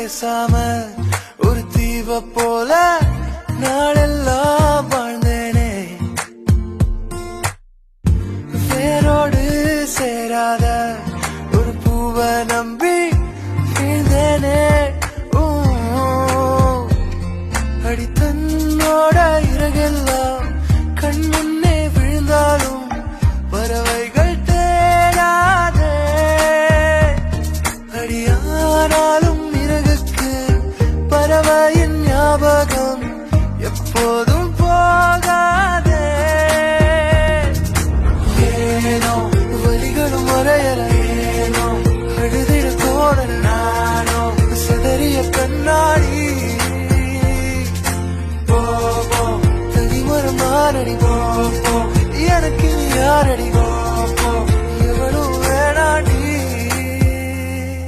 பேசாம ஒரு தீவ போல நாளெல்லாம் வாழ்ந்தேனே. வேரோடு சேராத ஒரு பூவை நம்பி வீழ்ந்தேனே. அடித்தன்னோட இறகெல்லாம் கண் முன்னே விழுந்தாலும் பறவைகள் தேடாதே. அடியானாலும் இறகுக்கு பறவையின் ஞாபகம் எப்போதும் போகாதே. ஏனோ வலிகளும் மறையல, ஏனோ அழுதிட தோணல, நானோ சிதறிய கண்ணாடி. தனிமரம் மாறடி, எனக்கு யாரடி?